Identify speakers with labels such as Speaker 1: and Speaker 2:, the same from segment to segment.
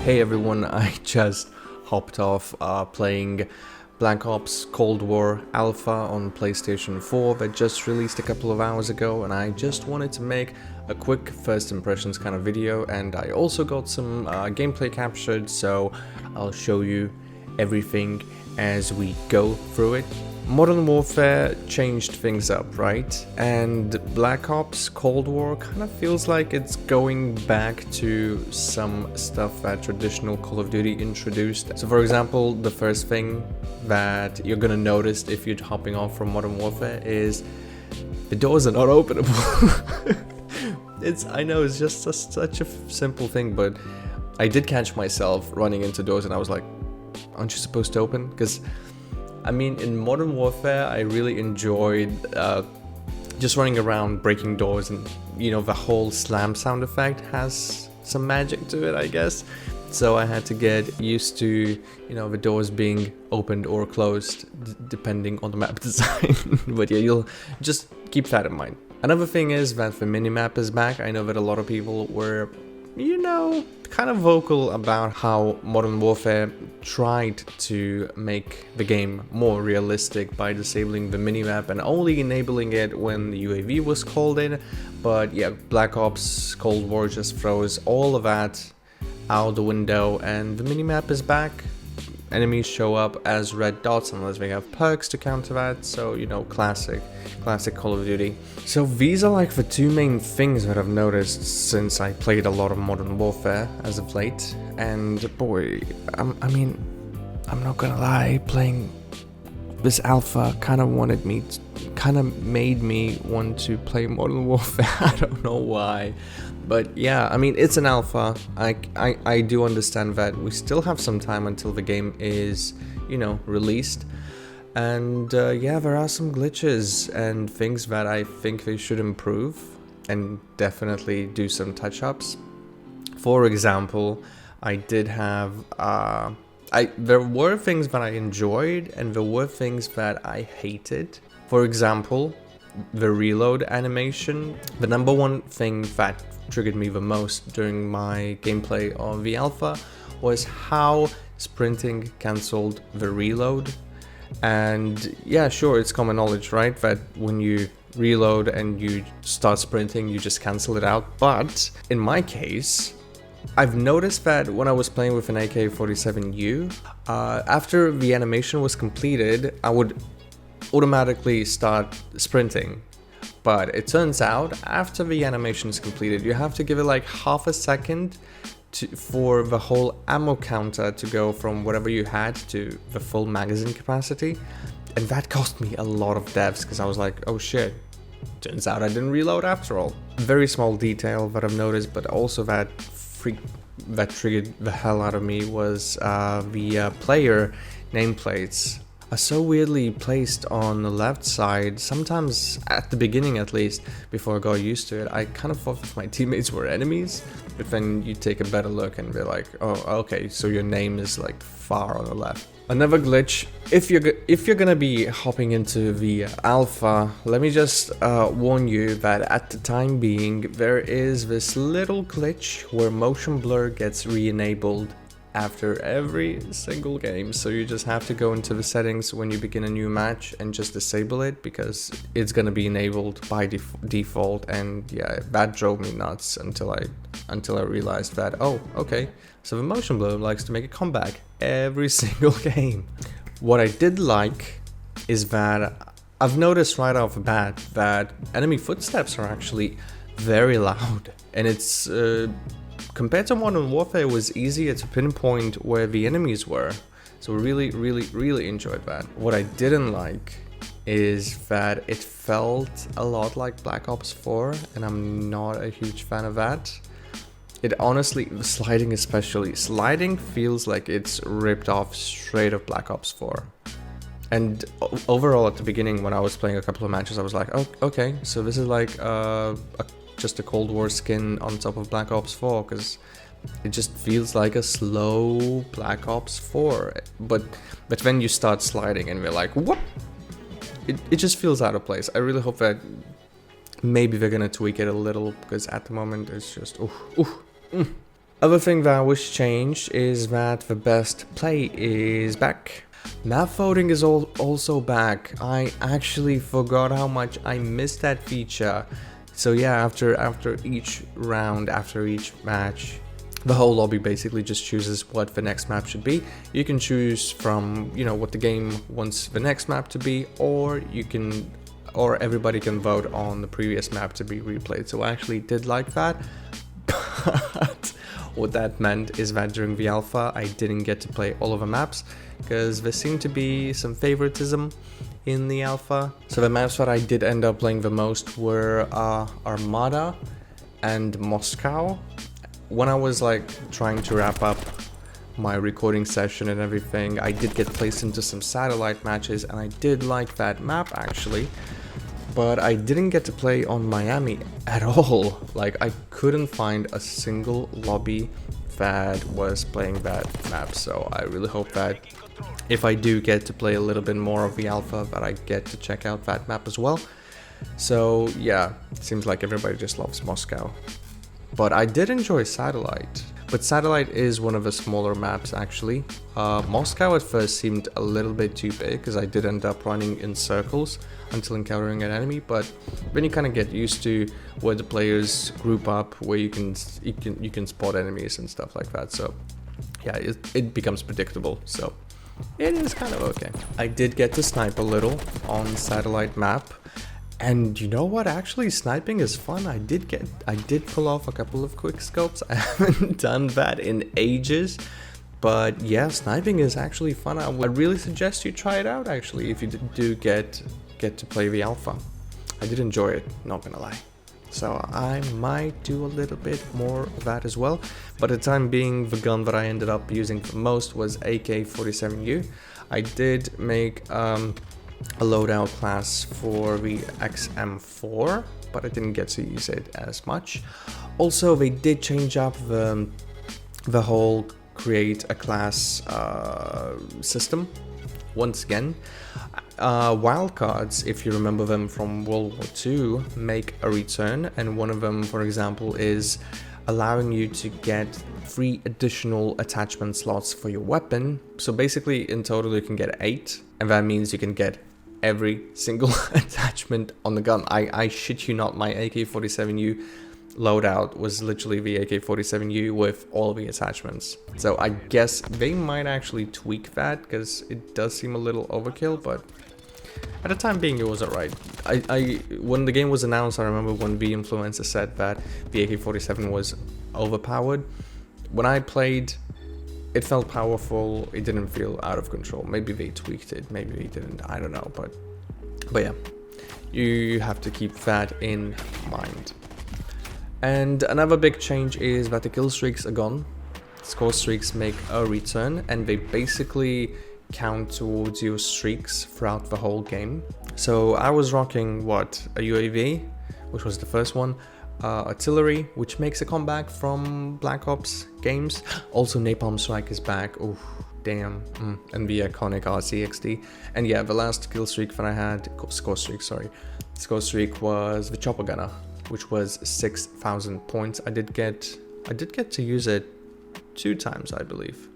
Speaker 1: Hey everyone, I just hopped off playing Black Ops Cold War Alpha on PlayStation 4 that just released a couple of hours ago, and I just wanted to make a quick first impressions kind of video, and I also got some gameplay captured, so I'll show you everything as we go through it. Modern Warfare changed things up, right? And Black Ops Cold War kind of feels like it's going back to some stuff that traditional Call of Duty introduced. So for example, the first thing that you're gonna notice if you're hopping off from Modern Warfare is the doors are not openable. I know it's just such a simple thing, but I did catch myself running into doors and I was like, aren't you supposed to open? Because I mean, in Modern Warfare, I really enjoyed just running around, breaking doors, and you know, the whole slam sound effect has some magic to it, I guess. So I had to get used to, you know, the doors being opened or closed, depending on the map design. But yeah, you'll just keep that in mind. Another thing is that the minimap is back. I know that a lot of people were, you know, kind of vocal about how Modern Warfare tried to make the game more realistic by disabling the minimap and only enabling it when the UAV was called in. But yeah, Black Ops Cold War just throws all of that out the window and the minimap is back. Enemies show up as red dots unless they have perks to counter that, so you know, classic Call of Duty. So these are like the two main things that I've noticed since I played a lot of Modern Warfare as of late, and boy, I mean, I'm not gonna lie, playing this alpha kind of made me want to play Modern Warfare. I don't know why. But yeah, I mean, it's an alpha. I do understand that we still have some time until the game is, you know, released. And yeah, there are some glitches and things that I think they should improve and definitely do some touch-ups. For example, I did have, there were things that I enjoyed and there were things that I hated. For example, the reload animation. The number one thing that triggered me the most during my gameplay of the alpha was how sprinting cancelled the reload. And yeah, sure, it's common knowledge, right, that when you reload and you start sprinting, you just cancel it out. But in my case, I've noticed that when I was playing with an AK-47U, after the animation was completed, I would automatically start sprinting. But it turns out after the animation is completed, you have to give it like half a second for the whole ammo counter to go from whatever you had to the full magazine capacity. And that cost me a lot of deaths because I was like, oh shit, turns out I didn't reload after all. Very small detail that I've noticed, but also that triggered the hell out of me was the player nameplates are so weirdly placed on the left side. Sometimes, at the beginning at least, before I got used to it, I kind of thought that my teammates were enemies, but then you take a better look and they're like, oh, okay, so your name is like far on the left. Another glitch, if you're gonna be hopping into the alpha, let me just warn you that at the time being, there is this little glitch where motion blur gets re-enabled after every single game, so you just have to go into the settings when you begin a new match and just disable it because it's gonna be enabled by default. And yeah, that drove me nuts until I realized that, oh, okay, so the motion blur likes to make a comeback every single game. What I did like is that I've noticed right off the bat that enemy footsteps are actually very loud, and it's compared to Modern Warfare, it was easier to pinpoint where the enemies were. So really enjoyed that. What I didn't like is that it felt a lot like Black Ops 4, and I'm not a huge fan of that. It honestly, sliding especially, sliding feels like it's ripped off straight of Black Ops 4. And overall at the beginning when I was playing a couple of matches, I was like, oh, okay, so this is like just a Cold War skin on top of Black Ops 4, because it just feels like a slow Black Ops 4. But when you start sliding and we're like, what? It just feels out of place. I really hope that maybe they're gonna tweak it a little, because at the moment it's just, Other thing that was changed is that the best play is back. Map voting is also back. I actually forgot how much I missed that feature. So yeah, after each round, after each match, the whole lobby basically just chooses what the next map should be. You can choose from, you know, what the game wants the next map to be, or everybody can vote on the previous map to be replayed. So I actually did like that. But what that meant is that during the alpha, I didn't get to play all of the maps because there seemed to be some favoritism in the alpha. So the maps that I did end up playing the most were Armada and Moscow. When I was like trying to wrap up my recording session and everything, I did get placed into some satellite matches, and I did like that map actually, but I didn't get to play on Miami at all. Like, I couldn't find a single lobby that was playing that map, so I really hope that if I do get to play a little bit more of the alpha, that I get to check out that map as well. So yeah, it seems like everybody just loves Moscow. But I did enjoy Satellite. But Satellite is one of the smaller maps actually. Moscow at first seemed a little bit too big because I did end up running in circles until encountering an enemy, but then you kind of get used to where the players group up, where you can spot enemies and stuff like that. So yeah, it becomes predictable. So it is kind of okay. I did get to snipe a little on Satellite map. And you know what, actually sniping is fun. I did pull off a couple of quick scopes. I haven't done that in ages, but yeah, sniping is actually fun. I would really suggest you try it out actually if you do get to play the alpha. I did enjoy it, not gonna lie. So I might do a little bit more of that as well. But at the time being, the gun that I ended up using the most was AK-47U. I did make a loadout class for the XM4, but I didn't get to use it as much. Also, they did change up the whole create a class system once again. Wildcards, if you remember them from World War II, make a return, and one of them, for example, is allowing you to get 3 additional attachment slots for your weapon. So basically in total you can get 8, and that means you can get every single attachment on the gun. I shit you not, my AK-47U loadout was literally the AK-47U with all the attachments. So I guess they might actually tweak that because it does seem a little overkill, but at the time being it was alright. When the game was announced, I remember when the influencer said that the AK-47 was overpowered. When I played, it felt powerful, it didn't feel out of control. Maybe they tweaked it, maybe they didn't, I don't know, but yeah, you have to keep that in mind. And another big change is that the kill streaks are gone. Score streaks make a return, and they basically count towards your streaks throughout the whole game. So I was rocking, what, a UAV, which was the first one, artillery, which makes a comeback from Black Ops games. Also Napalm Strike is back. Oh damn. And the iconic RCXD. And yeah, the last kill streak that I had, score streak was the chopper gunner, which was 6,000 points. I did get to use it 2 times, I believe.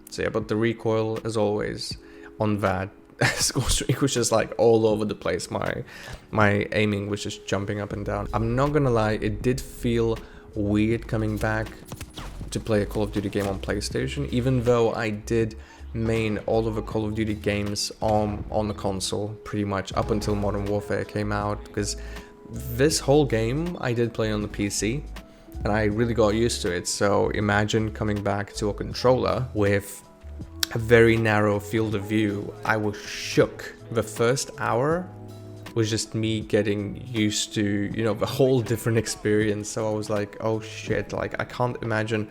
Speaker 1: So yeah, but the recoil, as always, on that score streak was just like all over the place. My aiming was just jumping up and down. I'm not gonna lie, it did feel weird coming back to play a Call of Duty game on PlayStation, even though I did main all of the Call of Duty games on the console pretty much up until Modern Warfare came out, because this whole game I did play on the PC and I really got used to it. So imagine coming back to a controller with a very narrow field of view. I was shook. The first hour was just me getting used to, you know, the whole different experience. So I was like, oh shit, like I can't imagine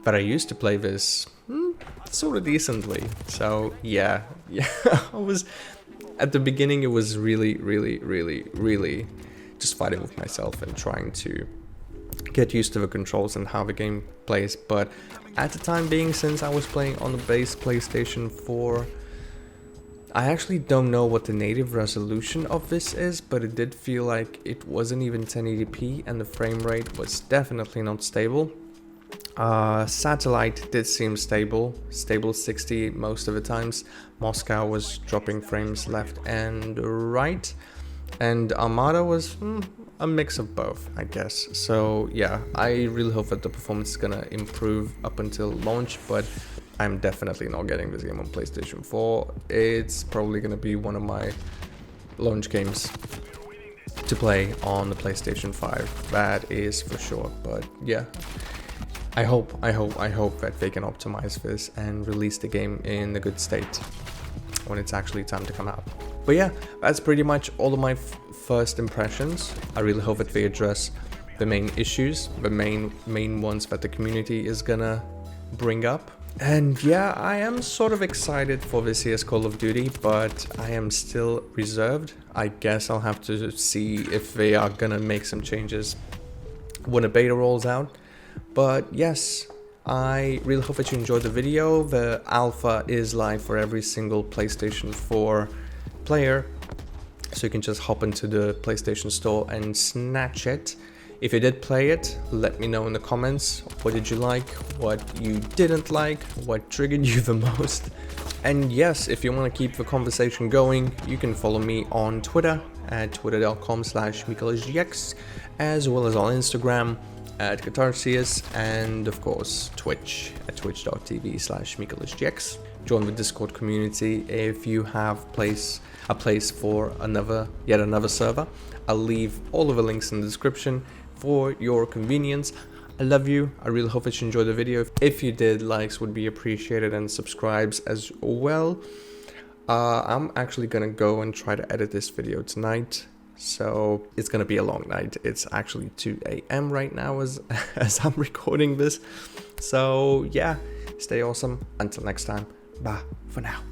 Speaker 1: that I used to play this sort of decently. So yeah, I was, at the beginning it was really just fighting with myself and trying to get used to the controls and how the game plays. But at the time being, since I was playing on the base PlayStation 4, I actually don't know what the native resolution of this is, but it did feel like it wasn't even 1080p and the frame rate was definitely not stable. Satellite did seem stable 60 most of the times. Moscow was dropping frames left and right, and Armada was a mix of both, I guess. So yeah, I really hope that the performance is gonna improve up until launch, but I'm definitely not getting this game on PlayStation 4. It's probably gonna be one of my launch games to play on the PlayStation 5, that is for sure. But yeah, I hope that they can optimize this and release the game in a good state when it's actually time to come out. But yeah, that's pretty much all of my first impressions. I really hope that they address the main issues, the main ones that the community is gonna bring up. And yeah, I am sort of excited for this year's Call of Duty, but I am still reserved. I guess I'll have to see if they are gonna make some changes when a beta rolls out. But yes, I really hope that you enjoyed the video. The alpha is live for every single PlayStation 4 player, so you can just hop into the PlayStation Store and snatch it. If you did play it, let me know in the comments. What did you like? What you didn't like? What triggered you the most? And yes, if you want to keep the conversation going, you can follow me on Twitter at twitter.com/MikolajGX, as well as on Instagram at Catharsis, and of course Twitch at twitch.tv/MikolajGX. Join the Discord community if you have a place for yet another server. I'll leave all of the links in the description for your convenience. I love you. I really hope that you enjoyed the video. If you did, likes would be appreciated, and subscribes as well. I'm actually gonna go and try to edit this video tonight, so it's gonna be a long night. It's actually 2 AM right now as I'm recording this. So yeah, stay awesome. Until next time, bye for now.